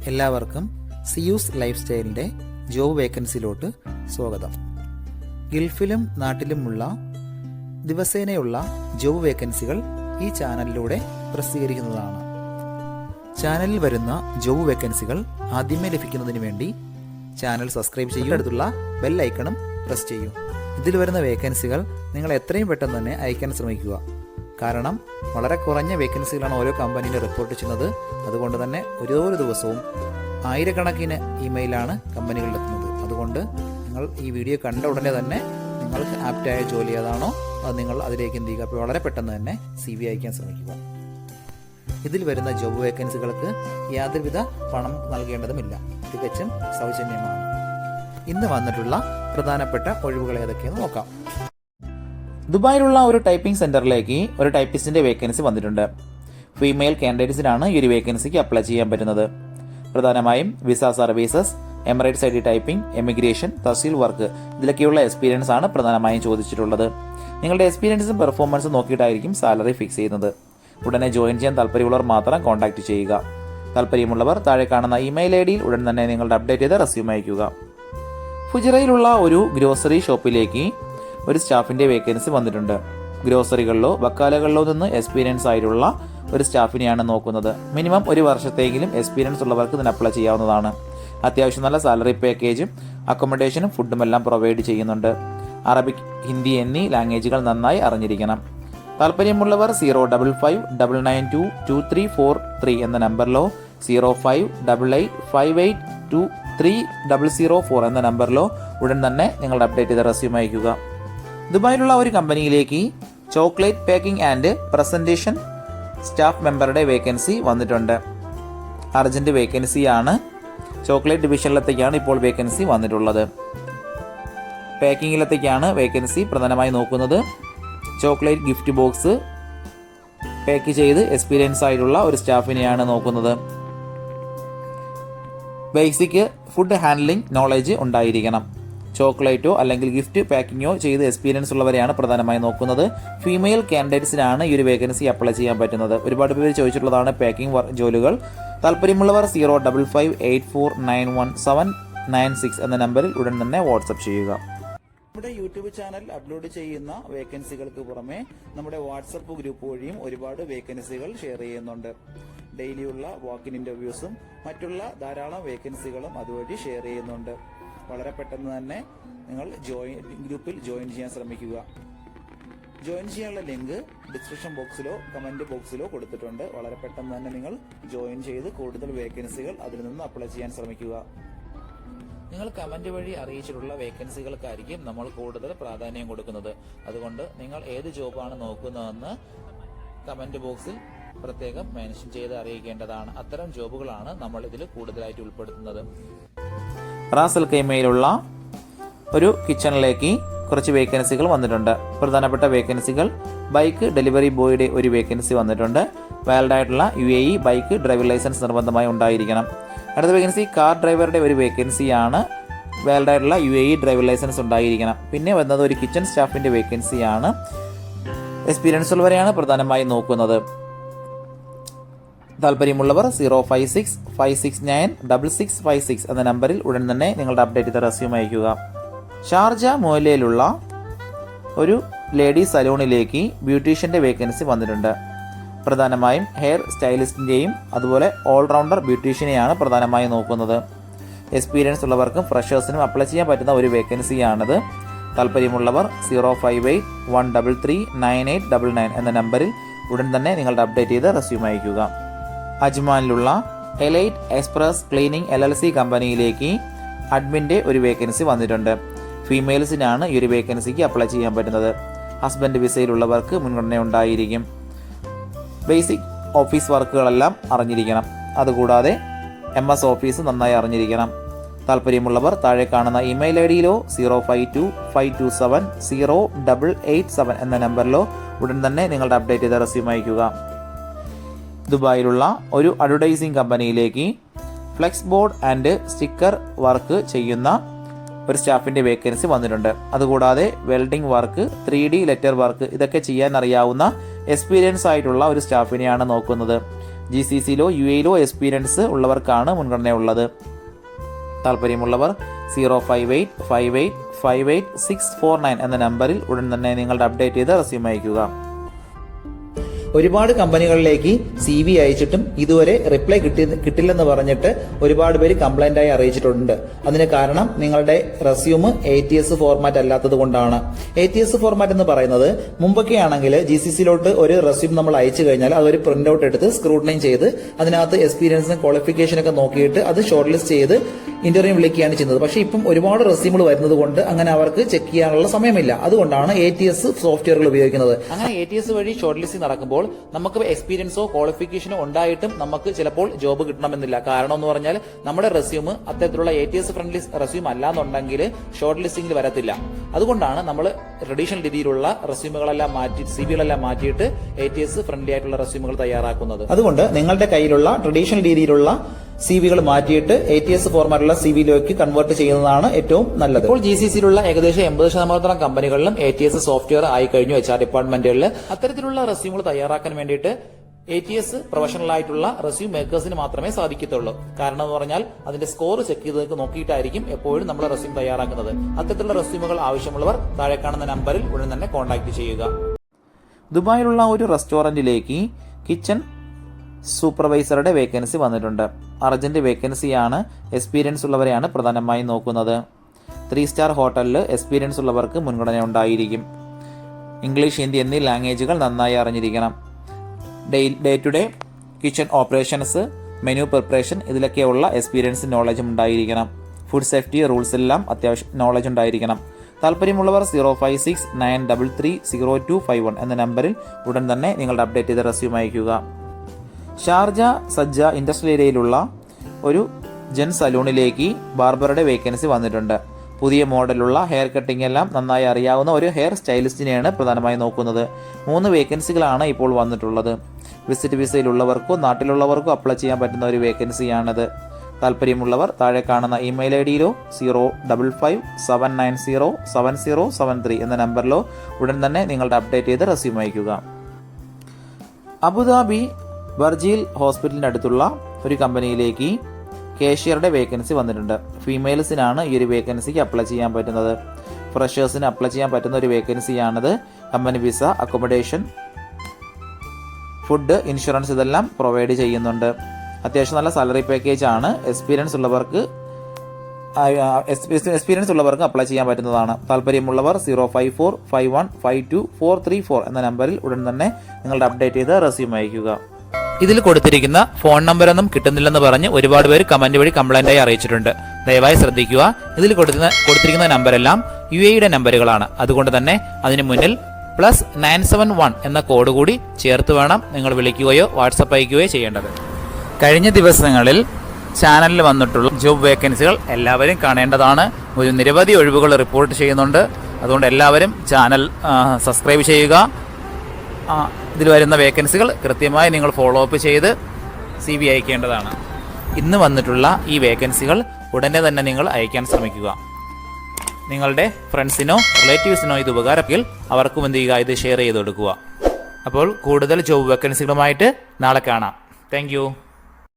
എല്ലാവർക്കും Zeus life സ്റ്റൈലിൻ്റെ job വേക്കൻസിയിലോട്ട് സ്വാഗതം. ഗൾഫിലും നാട്ടിലുമുള്ള ദിവസേനയുള്ള job വേക്കൻസികൾ ഈ ചാനലിലൂടെ പ്രസിദ്ധീകരിക്കുന്നതാണ്. ചാനലിൽ വരുന്ന ജോബ് വേക്കൻസികൾ ആദ്യമേ ലഭിക്കുന്നതിന് വേണ്ടി ചാനൽ സബ്സ്ക്രൈബ് ചെയ്യുക, അടുത്തുള്ള ബെൽ ഐക്കണും പ്രസ് ചെയ്യൂ. ഇതിൽ വരുന്ന വേക്കൻസികൾ നിങ്ങൾ എത്രയും പെട്ടെന്ന് തന്നെ അയക്കാൻ ശ്രമിക്കുക. കാരണം വളരെ കുറഞ്ഞ വേക്കൻസികളാണ് ഓരോ കമ്പനിയിലും റിപ്പോർട്ട് ചെയ്യുന്നത്. അതുകൊണ്ട് തന്നെ ഓരോ ദിവസവും ആയിരക്കണക്കിന് ഇമെയിലാണ് കമ്പനികളിലെത്തുന്നത്. അതുകൊണ്ട് നിങ്ങൾ ഈ വീഡിയോ കണ്ട ഉടനെ തന്നെ നിങ്ങൾക്ക് ആപ്റ്റായ ജോലി ഏതാണോ അത് നിങ്ങൾ അതിലേക്ക് എന്ത് ചെയ്യുക, അപ്പോൾ വളരെ പെട്ടെന്ന് തന്നെ CV അയക്കാൻ ശ്രമിക്കുക. ഇതിൽ വരുന്ന ജോബ് വേക്കൻസികൾക്ക് യാതൊരുവിധ പണം നൽകേണ്ടതുമില്ല, തികച്ചും സൗജന്യമാണ്. ഇന്ന് വന്നിട്ടുള്ള പ്രധാനപ്പെട്ട ഒഴിവുകൾ ഏതൊക്കെയെന്ന് നോക്കാം. ദുബായിലുള്ള ഒരു ടൈപ്പിംഗ് സെന്ററിലേക്ക് ഒരു ടൈപ്പിസ്റ്റിന്റെ വേക്കൻസി വന്നിട്ടുണ്ട്. ഫീമെയിൽ കാൻഡിഡേറ്റ്സിനാണ് ഈ ഒരു വേക്കൻസിക്ക് അപ്ലൈ ചെയ്യാൻ പറ്റുന്നത്. പ്രധാനമായും visa services, Emirates ID typing, emigration, തഹസീൽ വർക്ക്, ഇതിലൊക്കെയുള്ള എക്സ്പീരിയൻസ് ആണ് പ്രധാനമായും ചോദിച്ചിട്ടുള്ളത്. നിങ്ങളുടെ എക്സ്പീരിയൻസും പെർഫോമൻസും നോക്കിയിട്ടായിരിക്കും സാലറി ഫിക്സ് ചെയ്യുന്നത്. ഉടനെ ജോയിൻ ചെയ്യാൻ താല്പര്യമുള്ളവർ മാത്രം കോൺടാക്ട് ചെയ്യുക. താല്പര്യമുള്ളവർ താഴെ കാണുന്ന ഇമെയിൽ ID യിൽ ഉടൻ തന്നെ നിങ്ങളുടെ അപ്ഡേറ്റ് ചെയ്ത റെസ്യൂം അയക്കുക. ഫുജിറയിലുള്ള ഒരു ഗ്രോസറി ഷോപ്പിലേക്ക് ഒരു സ്റ്റാഫിന്റെ വേക്കൻസി വന്നിട്ടുണ്ട്. ഗ്രോസറികളിലോ വക്കാലകളിലോ നിന്ന് എക്സ്പീരിയൻസ് ആയിട്ടുള്ള ഒരു സ്റ്റാഫിനെയാണ് നോക്കുന്നത്. മിനിമം ഒരു വർഷത്തെങ്കിലും എക്സ്പീരിയൻസ് ഉള്ളവർക്ക് ഇതിന് അപ്ലൈ ചെയ്യാവുന്നതാണ്. അത്യാവശ്യം നല്ല സാലറി പാക്കേജും അക്കോമഡേഷനും ഫുഡും എല്ലാം പ്രൊവൈഡ് ചെയ്യുന്നുണ്ട്. അറബിക്, ഹിന്ദി എന്നീ ലാംഗ്വേജുകൾ നന്നായി അറിഞ്ഞിരിക്കണം. താല്പര്യമുള്ളവർ 055992243 എന്ന നമ്പറിലോ 0588582300 എന്ന നമ്പറിലോ ഉടൻ തന്നെ നിങ്ങളുടെ അപ്ഡേറ്റ് ചെയ്ത റെസ്യൂം അയക്കുക. ദുബായിലുള്ള ഒരു കമ്പനിയിലേക്ക് chocolate packing and presentation staff മെമ്പറുടെ വേക്കൻസി വന്നിട്ടുണ്ട്. അർജന്റ് വേക്കൻസിയാണ്. ചോക്ലേറ്റ് ഡിവിഷനിലത്തേക്കാണ് ഇപ്പോൾ വേക്കൻസി വന്നിട്ടുള്ളത്. പാക്കിങ്ങിലത്തേക്കാണ് വേക്കൻസി പ്രധാനമായി നോക്കുന്നത്. ചോക്ലേറ്റ് ഗിഫ്റ്റ് ബോക്സ് പാക്ക് ചെയ്ത് എക്സ്പീരിയൻസ് ആയിട്ടുള്ള ഒരു സ്റ്റാഫിനെയാണ് നോക്കുന്നത്. ബേസിക് ഫുഡ് ഹാൻഡ്ലിംഗ് നോളജ് ഉണ്ടായിരിക്കണം. ചോക്ലേറ്റോ അല്ലെങ്കിൽ ഗിഫ്റ്റ് പാക്കിങ്ങോ ചെയ്ത് എക്സ്പീരിയൻസ് ഉള്ളവരെയാണ് പ്രധാനമായി നോക്കുന്നത്. ഫീമെയിൽ കാൻഡിഡേറ്റ്സിനാണ് ഈ ഒരു വേക്കൻസി അപ്ലൈ ചെയ്യാൻ പറ്റുന്നത്. ഒരുപാട് പേര് ചോദിച്ചിട്ടുള്ളതാണ് പാക്കിംഗ് ജോലികൾ. താല്പര്യമുള്ളവർ 05584911796 എന്ന നമ്പറിൽ ഉടൻ തന്നെ വാട്സപ്പ് ചെയ്യുക. നമ്മുടെ യൂട്യൂബ് ചാനൽ അപ്ലോഡ് ചെയ്യുന്ന വേക്കൻസികൾക്ക് പുറമെ നമ്മുടെ വാട്സപ്പ് ഗ്രൂപ്പ് വഴിയും ഒരുപാട് വേക്കൻസികൾ ഷെയർ ചെയ്യുന്നുണ്ട്. ഡെയിലിയുള്ള വാക്കിൻ ഇന്റർവ്യൂസും മറ്റുള്ള ധാരാളം വേക്കൻസികളും അതുവഴി ഷെയർ ചെയ്യുന്നുണ്ട്. വളരെ പെട്ടെന്ന് തന്നെ നിങ്ങൾ ഗ്രൂപ്പിൽ ജോയിൻ ചെയ്യാൻ ശ്രമിക്കുക. ജോയിൻ ചെയ്യാനുള്ള ലിങ്ക് ഡിസ്ക്രിപ്ഷൻ ബോക്സിലോ കമന്റ് ബോക്സിലോ കൊടുത്തിട്ടുണ്ട്. വളരെ പെട്ടെന്ന് തന്നെ നിങ്ങൾ ജോയിൻ ചെയ്ത് കൂടുതൽ വേക്കൻസികൾ അതിൽ നിന്ന് അപ്ലൈ ചെയ്യാൻ ശ്രമിക്കുക. നിങ്ങൾ കമന്റ് വഴി അറിയിച്ചിട്ടുള്ള വേക്കൻസികൾക്കായിരിക്കും നമ്മൾ കൂടുതൽ പ്രാധാന്യം കൊടുക്കുന്നത്. അതുകൊണ്ട് നിങ്ങൾ ഏത് ജോബാണ് നോക്കുന്നതെന്ന് കമന്റ് ബോക്സിൽ പ്രത്യേകം മെൻഷൻ ചെയ്ത് അറിയിക്കേണ്ടതാണ്. അത്തരം ജോബുകളാണ് നമ്മൾ ഇതിൽ കൂടുതലായിട്ട് ഉൾപ്പെടുത്തുന്നത്. റാസൽ കൈമയിലുള്ള ഒരു കിച്ചണിലേക്ക് കുറച്ച് വേക്കൻസികൾ വന്നിട്ടുണ്ട്. പ്രധാനപ്പെട്ട വേക്കൻസികൾ: ബൈക്ക് ഡെലിവറി ബോയുടെ ഒരു വേക്കൻസി വന്നിട്ടുണ്ട്. വാലിഡ് ആയിട്ടുള്ള UAE ബൈക്ക് ഡ്രൈവിംഗ് ലൈസൻസ് നിർബന്ധമായി ഉണ്ടായിരിക്കണം. അടുത്ത വേക്കൻസി കാർ ഡ്രൈവറുടെ ഒരു വേക്കൻസിയാണ്. വാലിഡ് ആയിട്ടുള്ള UAE ഡ്രൈവിംഗ് ലൈസൻസ് ഉണ്ടായിരിക്കണം. പിന്നെ വന്നത് ഒരു കിച്ചൺ സ്റ്റാഫിന്റെ വേക്കൻസിയാണ്. എക്സ്പീരിയൻസ് ഉള്ളവരെയാണ് പ്രധാനമായി നോക്കുന്നത്. താല്പര്യമുള്ളവർ 05656966656 എന്ന നമ്പറിൽ ഉടൻ തന്നെ നിങ്ങളുടെ അപ്ഡേറ്റ് ചെയ്ത റെസ്യൂം അയക്കുക. ഷാർജ മുഹല്ലയിലുള്ള ഒരു ലേഡി സലൂണിലേക്ക് ബ്യൂട്ടീഷ്യന്റെ വേക്കൻസി വന്നിട്ടുണ്ട്. പ്രധാനമായും ഹെയർ സ്റ്റൈലിസ്റ്റിന്റെയും അതുപോലെ ഓൾറൗണ്ടർ ബ്യൂട്ടീഷ്യനെയാണ് പ്രധാനമായും നോക്കുന്നത്. എക്സ്പീരിയൻസ് ഉള്ളവർക്കും ഫ്രഷേഴ്സിനും അപ്ലൈ ചെയ്യാൻ പറ്റുന്ന ഒരു വേക്കൻസിയാണിത്. താല്പര്യമുള്ളവർ 05813399899 എന്ന നമ്പറിൽ ഉടൻ തന്നെ നിങ്ങളുടെ അപ്ഡേറ്റ് ചെയ്ത് റെസ്യൂം അയക്കുക. അജ്മാനിലുള്ള എലൈറ്റ് എക്സ്പ്രസ് ക്ലീനിംഗ് LLC കമ്പനിയിലേക്ക് അഡ്മിന്റെ ഒരു വേക്കൻസി വന്നിട്ടുണ്ട്. ഫീമെയിൽസിനാണ് ഈ ഒരു വേക്കൻസിക്ക് അപ്ലൈ ചെയ്യാൻ പറ്റുന്നത്. ഹസ്ബൻഡ് വിസയിലുള്ളവർക്ക് മുൻഗണന ഉണ്ടായിരിക്കും. ബേസിക് ഓഫീസ് വർക്കുകളെല്ലാം അറിഞ്ഞിരിക്കണം. അതുകൂടാതെ MS ഓഫീസ് നന്നായി അറിഞ്ഞിരിക്കണം. താല്പര്യമുള്ളവർ താഴെ കാണുന്ന ഇമെയിൽ ID യിലോ 05252708887 എന്ന നമ്പറിലോ ഉടൻ തന്നെ നിങ്ങളുടെ അപ്ഡേറ്റ് ചെയ്ത റെസ്യൂം അയക്കുക. ദുബായിലുള്ള ഒരു അഡ്വർടൈസിംഗ് കമ്പനിയിലേക്ക് flex board and sticker work ചെയ്യുന്ന ഒരു സ്റ്റാഫിന്റെ വേക്കൻസി വന്നിട്ടുണ്ട്. അതുകൂടാതെ welding work, 3D letter work ഇതൊക്കെ ചെയ്യാൻ അറിയാവുന്ന എക്സ്പീരിയൻസ് ആയിട്ടുള്ള ഒരു സ്റ്റാഫിനെയാണ് നോക്കുന്നത്. GCCയിലോ UAEയിലോ എക്സ്പീരിയൻസ് ഉള്ളവർക്കാണ് മുൻഗണനയുള്ളത്. താല്പര്യമുള്ളവർ 05858585649 എന്ന നമ്പറിൽ ഉടൻ തന്നെ നിങ്ങളുടെ അപ്ഡേറ്റ് ചെയ്ത റെസ്യൂം അയയ്ക്കുക. ഒരുപാട് കമ്പനികളിലേക്ക് CV അയച്ചിട്ടും ഇതുവരെ റിപ്ലൈ കിട്ടില്ലെന്ന് പറഞ്ഞിട്ട് ഒരുപാട് പേര് കംപ്ലൈന്റ് ആയി അറിയിച്ചിട്ടുണ്ട്. അതിന് കാരണം നിങ്ങളുടെ റെസ്യൂം ATS ഫോർമാറ്റ് അല്ലാത്തത് കൊണ്ടാണ്. ATS ഫോർമാറ്റ് എന്ന് പറയുന്നത് മുമ്പൊക്കെ ആണെങ്കിൽ GCCയിലോട്ട് ഒരു റെസ്യൂം നമ്മൾ അയച്ചു കഴിഞ്ഞാൽ അതൊരു പ്രിന്റ് ഔട്ട് എടുത്ത് സ്ക്രൂട്ടനൈസ് ചെയ്ത് അതിനകത്ത് എക്സ്പീരിയൻസും ക്വാളിഫിക്കേഷനൊക്കെ നോക്കിയിട്ട് അത് ഷോർട്ട് ലിസ്റ്റ് ചെയ്ത് ഇന്റർവ്യൂ വിളിക്കുകയാണ് ചെയ്യുന്നത്. പക്ഷേ ഇപ്പം ഒരുപാട് റെസ്യൂമുകൾ വരുന്നത് കൊണ്ട് അങ്ങനെ അവർക്ക് ചെക്ക് ചെയ്യാനുള്ള സമയമില്ല. അതുകൊണ്ടാണ് ATS സോഫ്റ്റ്വെയറുകൾ ഉപയോഗിക്കുന്നത്. അങ്ങനെ ATS വഴി ഷോർട്ട് ലിസ്റ്റിംഗ് നടക്കുമ്പോൾ നമുക്ക് എക്സ്പീരിയൻസോ ക്വാളിഫിക്കേഷനോ ഉണ്ടായിട്ടും നമുക്ക് ചിലപ്പോൾ ജോബ് കിട്ടണമെന്നില്ല. കാരണം എന്ന് പറഞ്ഞാൽ നമ്മുടെ റെസ്യൂം അത്തരത്തിലുള്ള ATS ഫ്രണ്ട്ലി റെസ്യൂം അല്ലാന്നുണ്ടെങ്കിൽ ഷോർട്ട് ലിസ്റ്റിംഗിൽ വരത്തില്ല. അതുകൊണ്ടാണ് നമ്മൾ ട്രഡീഷണൽ രീതിയിലുള്ള റെസ്യൂമുകളെല്ലാം മാറ്റി CVകളെല്ലാം മാറ്റിയിട്ട് ATS ഫ്രണ്ട്ലി ആയിട്ടുള്ള റെസ്യൂമുകൾ തയ്യാറാക്കുന്നത്. അതുകൊണ്ട് നിങ്ങളുടെ കയ്യിലുള്ള ട്രഡീഷണൽ രീതിയിലുള്ള CVകൾ മാറ്റിയിട്ട് ATS ഫോർമാറ്റുള്ള CVയിലേക്ക് കൺവേർട്ട് ചെയ്യുന്നതാണ് ഏറ്റവും നല്ലത്. ഇപ്പോൾ GCCയിലുള്ള ഏകദേശം 80% കമ്പനികളിലും ATS സോഫ്റ്റ്വെയർ ആയി കഴിഞ്ഞു. HR ഡിപ്പാർട്ട്മെന്റുകളിൽ അത്തരത്തിലുള്ള റെസ്യൂമുകൾ തയ്യാറാക്കാൻ വേണ്ടിയിട്ട് ATS പ്രൊഫഷണൽ ആയിട്ടുള്ള റെസ്യൂം മേക്കേഴ്സിന് മാത്രമേ സാധിക്കത്തുള്ളൂ. കാരണം എന്ന് പറഞ്ഞാൽ അതിന്റെ സ്കോർ ചെക്ക് ചെയ്ത് നോക്കിയിട്ടായിരിക്കും എപ്പോഴും നമ്മൾ റെസ്യൂം തയ്യാറാക്കുന്നത്. അത്തരത്തിലുള്ള റെസ്യൂമുകൾ ആവശ്യമുള്ളവർ താഴെ കാണുന്ന നമ്പറിൽ ഉടൻ തന്നെ കോൺടാക്ട് ചെയ്യുക. ദുബായിലുള്ള ഒരു റെസ്റ്റോറന്റിലേക്ക് കിച്ചൺ സൂപ്പർവൈസറുടെ വേക്കൻസി വന്നിട്ടുണ്ട്. അർജന്റ് വേക്കൻസിയാണ്. എക്സ്പീരിയൻസ് ഉള്ളവരെയാണ് പ്രധാനമായും നോക്കുന്നത്. 3 സ്റ്റാർ ഹോട്ടലിൽ എക്സ്പീരിയൻസ് ഉള്ളവർക്ക് മുൻഗണന ഉണ്ടായിരിക്കും. ഇംഗ്ലീഷ്, ഹിന്ദി എന്നീ ലാംഗ്വേജുകൾ നന്നായി അറിഞ്ഞിരിക്കണം. Day to day kitchen operations, menu preparation ഇതിലൊക്കെയുള്ള എക്സ്പീരിയൻസ് നോളജും ഉണ്ടായിരിക്കണം. ഫുഡ് സേഫ്റ്റി റൂൾസ് എല്ലാം അത്യാവശ്യം നോളജ് ഉണ്ടായിരിക്കണം. താല്പര്യമുള്ളവർ 05693300251 എന്ന നമ്പറിൽ ഉടൻ തന്നെ നിങ്ങളുടെ അപ്ഡേറ്റ് ചെയ്ത റെസ്യൂം അയയ്ക്കുക. ഷാർജ സജ്ജ ഇൻഡസ്ട്രിയൽ ഏരിയയിലുള്ള ഒരു ജെൻ സലൂണിലേക്ക് ബാർബറുടെ വേക്കൻസി വന്നിട്ടുണ്ട്. പുതിയ മോഡലുള്ള ഹെയർ കട്ടിംഗ് എല്ലാം നന്നായി അറിയാവുന്ന ഒരു ഹെയർ സ്റ്റൈലിസ്റ്റിനെയാണ് പ്രധാനമായും നോക്കുന്നത്. 3 വേക്കൻസികളാണ് ഇപ്പോൾ വന്നിട്ടുള്ളത്. വിസിറ്റ് വിസയിലുള്ളവർക്കോ നാട്ടിലുള്ളവർക്കോ അപ്ലൈ ചെയ്യാൻ പറ്റുന്ന ഒരു വേക്കൻസിയാണിത്. താല്പര്യമുള്ളവർ താഴെ കാണുന്ന ഇമെയിൽ IDയിലോ 05557907073 എന്ന നമ്പറിലോ ഉടൻ തന്നെ നിങ്ങളുടെ അപ്ഡേറ്റ് ചെയ്ത് റെസ്യൂം അയയ്ക്കുക. അബുദാബി വർജീൽ ഹോസ്പിറ്റലിനടുത്തുള്ള ഒരു കമ്പനിയിലേക്ക് കേഷ്യറുടെ വേക്കൻസി വന്നിട്ടുണ്ട്. ഫീമെയിൽസിനാണ് ഈ ഒരു വേക്കൻസിക്ക് അപ്ലൈ ചെയ്യാൻ പറ്റുന്നത്. ഫ്രഷേഴ്സിന് അപ്ലൈ ചെയ്യാൻ പറ്റുന്ന ഒരു വേക്കൻസിയാണിത്. Company visa, accommodation, food, insurance ഇതെല്ലാം പ്രൊവൈഡ് ചെയ്യുന്നുണ്ട്. അത്യാവശ്യം നല്ല സാലറി പാക്കേജ് ആണ്. എക്സ്പീരിയൻസ് ഉള്ളവർക്ക് അപ്ലൈ ചെയ്യാൻ പറ്റുന്നതാണ്. താല്പര്യമുള്ളവർ 05451524434 എന്ന നമ്പറിൽ ഉടൻ തന്നെ നിങ്ങളുടെ അപ്ഡേറ്റ് ചെയ്ത് റെസ്യൂം അയയ്ക്കുക. ഇതിൽ കൊടുത്തിരിക്കുന്ന ഫോൺ നമ്പറൊന്നും കിട്ടുന്നില്ലെന്ന് പറഞ്ഞ് ഒരുപാട് പേര് കമന്റ് വഴി കംപ്ലൈന്റ് ആയി അറിയിച്ചിട്ടുണ്ട്. ദയവായി ശ്രദ്ധിക്കുക. ഇതിൽ കൊടുത്തിരിക്കുന്ന നമ്പരെല്ലാം UAEയുടെ നമ്പറുകളാണ്. അതുകൊണ്ട് തന്നെ അതിന് മുന്നിൽ +971 എന്ന കോഡ് കൂടി ചേർത്ത് വേണം നിങ്ങൾ വിളിക്കുകയോ വാട്സപ്പ് അയക്കുകയോ ചെയ്യേണ്ടത്. കഴിഞ്ഞ ദിവസങ്ങളിൽ ചാനലിൽ വന്നിട്ടുള്ള ജോബ് വേക്കൻസികൾ എല്ലാവരും കാണേണ്ടതാണ്. ഒരു നിരവധി ഒഴിവുകൾ റിപ്പോർട്ട് ചെയ്യുന്നുണ്ട്. അതുകൊണ്ട് എല്ലാവരും ചാനൽ സബ്സ്ക്രൈബ് ചെയ്യുക. ഇതിൽ വരുന്ന വേക്കൻസികൾ കൃത്യമായി നിങ്ങൾ ഫോളോ അപ്പ് ചെയ്ത് CV അയക്കേണ്ടതാണ്. ഇന്ന് വന്നിട്ടുള്ള ഈ വേക്കൻസികൾ ഉടനെ തന്നെ നിങ്ങൾ അയക്കാൻ ശ്രമിക്കുക. നിങ്ങളുടെ ഫ്രണ്ട്സിനോ റിലേറ്റീവ്സിനോ ഇത് ഉപകാരമെങ്കിൽ അവർക്കും എന്ത് ചെയ്യുക, ഇത് ഷെയർ ചെയ്ത് കൊടുക്കുക. അപ്പോൾ കൂടുതൽ ജോബ് വേക്കൻസികളുമായിട്ട് നാളെ കാണാം. താങ്ക്